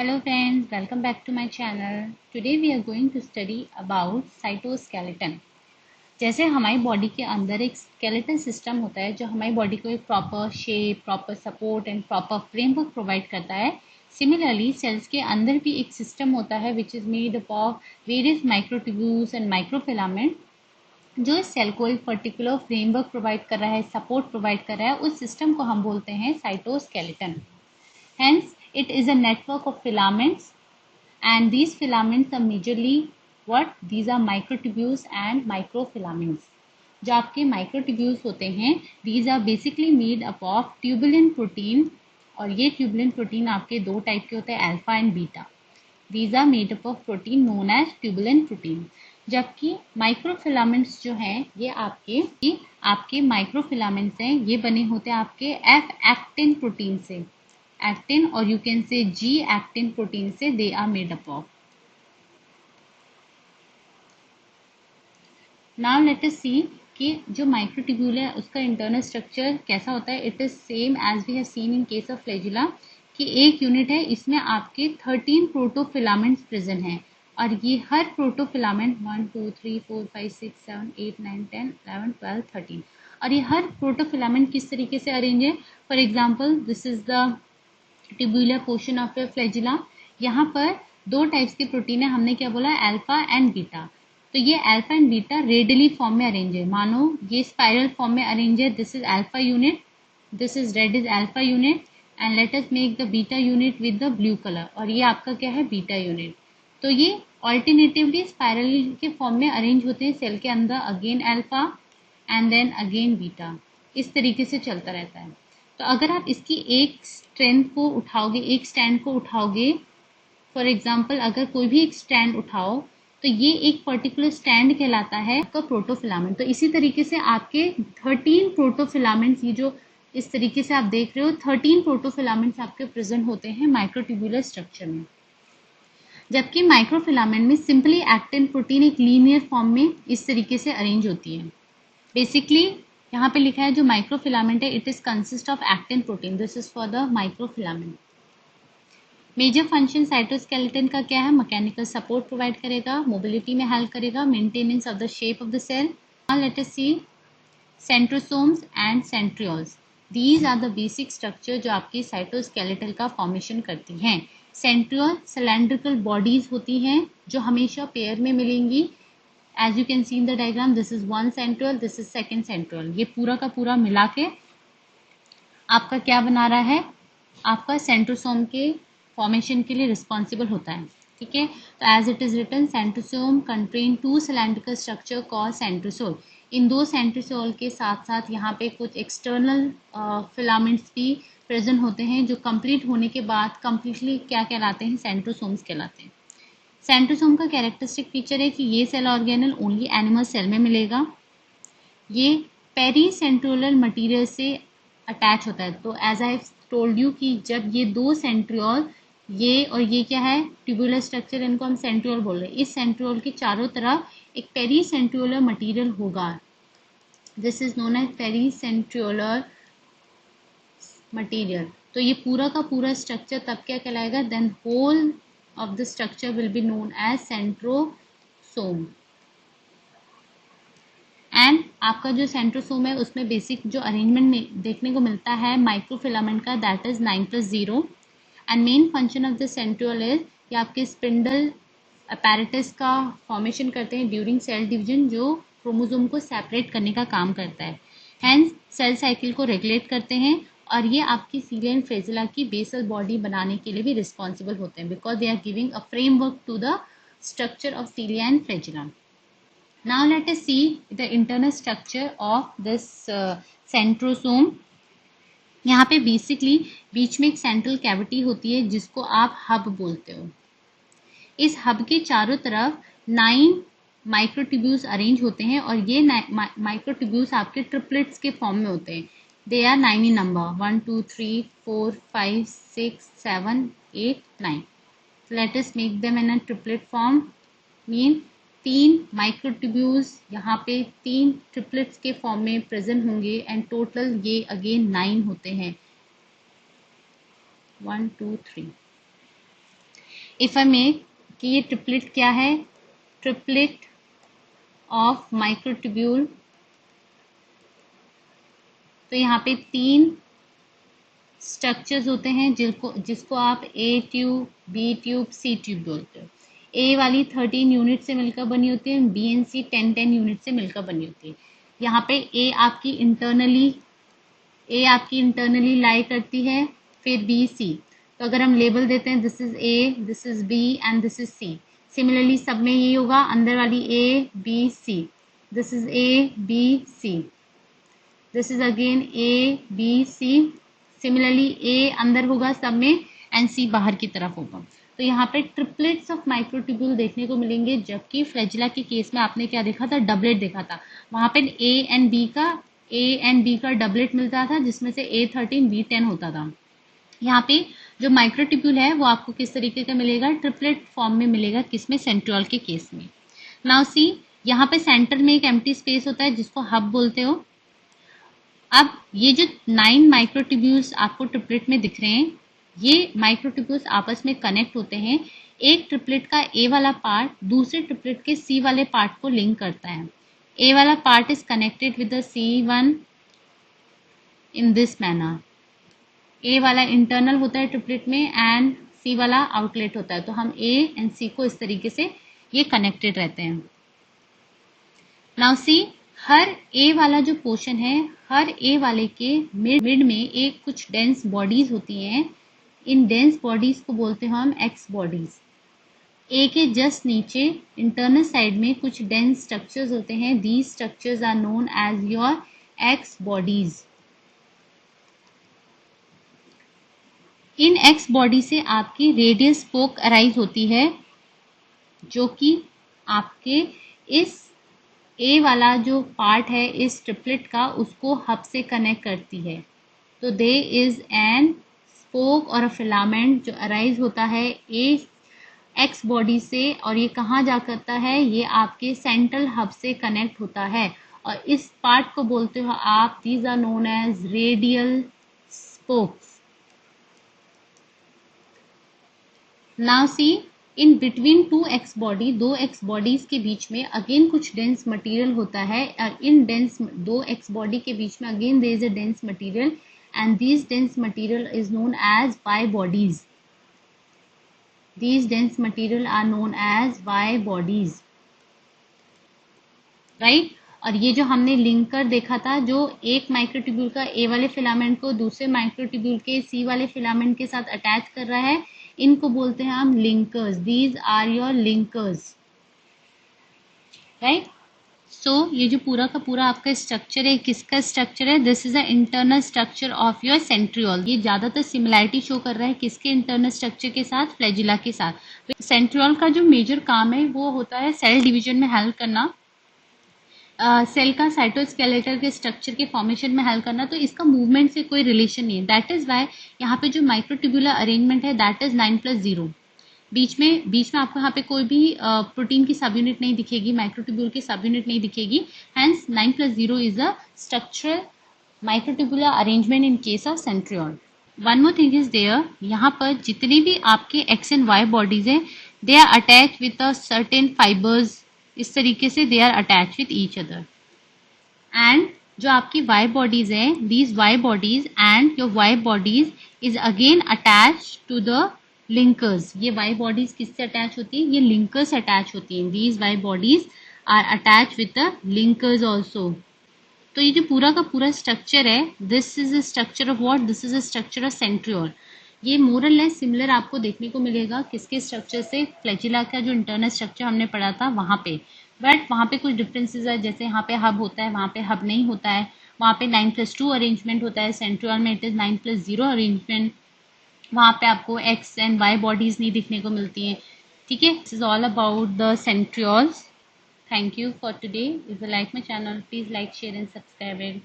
Hello friends, welcome back to my channel. Today we are going to study about cytoskeleton. जैसे हमारी body के अंदर एक skeleton system होता है जो हमारी बॉडी को एक proper shape, proper support and proper framework provide करता है. सिमिलरली सेल्स के अंदर भी एक सिस्टम होता है which is made up of various microtubules and microfilament जो इस सेल को एक पर्टिकुलर फ्रेमवर्क प्रोवाइड कर रहा है, सपोर्ट प्रोवाइड कर रहा है. उस सिस्टम को हम बोलते हैं cytoskeleton. Hence, it is a network of filaments, and these filaments are majorly what? These are microtubules and microfilaments. जो आपके microtubules होते हैं, these are basically made up of tubulin protein, और ये tubulin protein आपके दो टाइप के होते हैं, alpha and beta. These are made up of protein known as tubulin protein. जबकि माइक्रोफिलामेंट्स जो हैं ये आपके माइक्रोफिलामेंट्स हैं, ये बने होते हैं आपके एफ एक्टिन प्रोटीन से, एक्टिन और you can say G actin protein से they are made up of. Now let us see कि जो माइक्रोट्यूब्यूल है उसका इंटरनल स्ट्रक्चर कैसा होता है. It is same as we have seen in case of flagella कि एक यूनिट है, इसमें आपके 13 प्रोटोफिलामेंट्स प्रेजेंट हैं और ये हर प्रोटोफिलामेंट 1 2 3 4 5 6 7 8 9 10 11 12 13 और ये हर प्रोटोफिलामेंट किस तरीके से अरेंज है. For example this is the tubular portion of A flagella. यहाँ पर दो टाइप्स के प्रोटीन है, हमने क्या बोला, अल्फा एंड बीटा. तो ये alpha and beta radially form में अरेंज है. मानो ये स्पाइरल फॉर्म में अरेंज है. This is alpha unit, this is red is alpha unit and let us make the beta unit with the blue colour. और ये आपका क्या है, बीटा यूनिट. तो ये ऑल्टरनेटिवली स्पाइरल के फॉर्म में अरेंज होते हैं सेल के अंदर. Again alpha and then again beta, इस तरीके से चलता रहता है. तो अगर आप इसकी एक स्ट्रेंथ को उठाओगे, एक स्टैंड को उठाओगे, फॉर एग्जांपल अगर कोई भी एक स्टैंड उठाओ तो ये एक पर्टिकुलर स्टैंड कहलाता है आपका प्रोटोफिलामेंट. तो इसी तरीके से आपके 13 प्रोटोफिलामेंट्स, ये जो इस तरीके से आप देख रहे हो, 13 प्रोटोफिलामेंट्स आपके प्रेजेंट होते हैं माइक्रोट्यूब्यूलर स्ट्रक्चर में. जबकि माइक्रोफिलामेंट में सिंपली एक्टिन प्रोटीन एक लीनियर फॉर्म में इस तरीके से अरेंज होती है. बेसिकली यहाँ पे लिखा है जो माइक्रोफिलामेंट है, it is consist of actin protein. This is for the microfilament. Major function cytoskeleton का क्या है, मैकेनिकल सपोर्ट प्रोवाइड करेगा, मोबिलिटी में हेल्प करेगा, maintenance of the shape of the cell. Now let us see centrosomes and centrioles. These are the basic structure जो आपकी cytoskeleton का formation करती हैं. सेंट्रियोल सिलेंड्रिकल बॉडीज होती हैं जो हमेशा पेयर में मिलेंगी. As you can see in the diagram, this is one centriole, this is second centriole. ये पूरा का पूरा मिला के आपका क्या बना रहा है, आपका सेंट्रोसोम के फॉर्मेशन के लिए रिस्पॉन्सिबल होता है. ठीक है. तो as it is written, centrosome contain 2 cylindrical structure called centrosol. इन दो सेंट्रोसोल के साथ साथ यहाँ पे कुछ एक्सटर्नल फिलामेंट्स भी प्रेजेंट होते हैं जो कंप्लीट होने के बाद कंप्लीटली क्या कहलाते हैं, सेंट्रोसोम्स कहलाते हैं. सेंट्रोसोम का कैरेक्टरिस्टिक फीचर है कि ये cell organelle only animal cell में मिलेगा. ये पेरी सेंट्रियोलर मटीरियल से अटैच होता है. तो एज आई टोल्ड यू कि जब ये दो सेंट्रियोल, ये और ये क्या है, ट्यूबुलर स्ट्रक्चर, इनको हम सेंट्रियोल बोल रहे हैं. इस सेंट्रियोल के चारों तरफ एक पेरी सेंट्रियोलर मटीरियल होगा. This is known as pericentriolar material. तो ये पूरा का पूरा स्ट्रक्चर तब क्या कहलाएगा, then whole of the structure will be known as centrosome. एंड आपका जो सेंट्रोसोम है उसमें बेसिक जो अरेंजमेंट देखने को मिलता है माइक्रोफिलामेंट का, that is 9+0. And main function of the centriole is ये आपके स्पिंडल अपैरेटस का फॉर्मेशन करते हैं ड्यूरिंग सेल डिवीजन, जो क्रोमोसोम को सेपरेट करने का काम करता है. हैंस सेल साइकिल को रेगुलेट करते हैं और ये आपकी सीलिया एंड फ्लैजिला की बेसल बॉडी बनाने के लिए भी रिस्पॉन्सिबल होते हैं, because they are giving a framework to the structure of cilia and flagella. Now let us see the internal structure of this centrosome. यहाँ पे बेसिकली बीच में एक सेंट्रल कैविटी होती है जिसको आप हब बोलते हो. इस हब के चारों तरफ 9 माइक्रोट्यूब्यूल्स अरेंज होते हैं और ये माइक्रोट्यूब्यूल्स आपके ट्रिपलेट्स के फॉर्म में होते हैं. They are 9 in number, 1 2 3 4 5 6 7 8 9. Let us make them in a triplet form. Mean 3 microtubules यहाँ पे 3 ट्रिपलेट्स के फॉर्म में प्रेजेंट होंगे एंड टोटल ये अगेन 9 होते हैं. 1 2 3. इफ आई मेक कि ये ट्रिपलेट क्या है, ट्रिपलेट ऑफ माइक्रोट्यूब्यूल, तो यहाँ पे 3 स्ट्रक्चर्स होते हैं जिसको आप A tube, B tube, C tube बोलते हो। ए वाली 13 यूनिट से मिलकर बनी होती है, बी एंड सी 10 यूनिट से मिलकर बनी होती है। यहाँ पे ए आपकी इंटरनली लाई करती है, फिर बी सी। तो अगर हम लेबल देते हैं this is A, this is B and this is C, similarly सब में यही होगा, अंदर वाली A B C, this is A B C, this is again A B C, similarly A अंदर होगा सब में एंड सी बाहर की तरफ होगा। तो यहाँ पे ट्रिपलेट्स ऑफ माइक्रोट्यूब्यूल देखने को मिलेंगे, जबकि फ्लैजिला के केस में आपने क्या देखा था, डबलेट देखा था। वहाँ पे ए एंड बी का डबलेट मिलता था, जिसमें से A13 B10 होता था। यहाँ पे जो माइक्रोट्यूब्यूल है वो आपको किस तरीके का मिलेगा, ट्रिपलेट फॉर्म में मिलेगा, किसमें, सेंट्रियोल के केस में। नाउ सी, यहाँ पे सेंटर में एक एम्प्टी स्पेस होता है जिसको हब बोलते हो। अब ये जो 9 माइक्रोट्यूब्यूल्स आपको ट्रिपलेट में दिख रहे हैं, ये माइक्रोट्यूब्यूल्स आपस में कनेक्ट होते हैं। एक ट्रिपलेट का ए वाला पार्ट दूसरे ट्रिपलेट के सी वाले पार्ट को लिंक करता है। ए वाला part is connected with the C1 इन दिस मैनर। ए वाला इंटरनल होता है ट्रिपलेट में एंड सी वाला आउटलेट होता है। तो हम ए एंड सी को इस तरीके से ये कनेक्टेड रहते हैं। नाउ सी, हर ए वाला जो पोर्शन है, हर ए वाले के मिड में एक कुछ डेंस बॉडीज होती हैं। इन डेंस बॉडीज को बोलते हैं हम एक्स बॉडीज। ए के जस्ट नीचे इंटरनल साइड में कुछ डेंस स्ट्रक्चर्स होते हैं। These structures are known as your X bodies. इन एक्स बॉडी से आपकी रेडियल स्पोक अराइज होती है, जो कि आपके इस ए वाला जो पार्ट है इस ट्रिपलेट का, उसको हब से कनेक्ट करती है। तो दे इज एन स्पोक और अ फिलामेंट जो अराइज होता है ए एक्स बॉडी से, और ये कहाँ जा करता है, ये आपके सेंट्रल हब से कनेक्ट होता है। और इस पार्ट को बोलते हो आप, these are known as radial spokes. Now see, in between 2 X body, 2 X bodies के बीच में अगेन कुछ डेंस मटेरियल होता है। इन डेंस 2 एक्स बॉडी के बीच में again there is a dense material and this dense material is known as Y bodies. These dense material are known as Y bodies, right? और ये जो हमने लिंकर देखा था, जो एक माइक्रोट्यूब्यूल का ए वाले फिलामेंट को दूसरे माइक्रोट्यूब्यूल के सी वाले फिलामेंट के साथ अटैच कर रहा है, इनको बोलते हैं हम linkers. These are your linkers, right? So ये जो पूरा का पूरा आपका स्ट्रक्चर है, किसका स्ट्रक्चर है, this is a internal structure of your centriole. ये ज्यादातर सिमिलैरिटी शो कर रहा है किसके इंटरनल स्ट्रक्चर के साथ, फ्लैजिला के साथ। सेंट्रियोल का जो मेजर काम है वो होता है सेल डिवीजन में हेल्प करना, सेल का साइटोस्केलेटल के स्ट्रक्चर के फॉर्मेशन में हेल्प करना। तो इसका मूवमेंट से कोई रिलेशन नहीं है। दैट इज वाई यहाँ पे जो माइक्रोट्यूब्यूलर अरेंजमेंट है दैट इज 9+0। बीच में आपको यहाँ पे कोई भी प्रोटीन की सब यूनिट नहीं दिखेगी, माइक्रोट्यूब्यूल की सब यूनिट नहीं दिखेगी। Hence 9+0 is a structural microtubular arrangement in case of centriole. One more thing is there, यहाँ पर जितने भी आपके एक्स एंड वाई बॉडीज हैं, they are attach with a certain fibres. इस तरीके से they are attach with each other. And जो आपकी वाई बॉडीज है, these Y bodies and your Y bodies is again attach to the linkers. ये Y bodies किससे attach होती है, ये लिंकर्स से अटैच होती हैं। These Y bodies are attach with the linkers also. तो ये जो पूरा का पूरा स्ट्रक्चर है, this is a structure of what, this is a structure of centriole. ये मोर एंड लेस सिमिलर आपको देखने को मिलेगा किसके स्ट्रक्चर से, फ्लैजिला का जो इंटरनल स्ट्रक्चर हमने पढ़ा था वहाँ पे। बट वहाँ पे कुछ डिफरेंसेस है, जैसे यहाँ पे हब होता है, वहाँ पे हब नहीं होता है। वहाँ पे 9+2 अरेंजमेंट होता है, सेंट्रियोल में इट इज 9+0 अरेंजमेंट। वहाँ पे आपको एक्स एंड वाई बॉडीज नहीं दिखने को मिलती हैं। ठीक है, this is all about the centrioles. Thank you for today. If you like my channel, please like, share and subscribe it.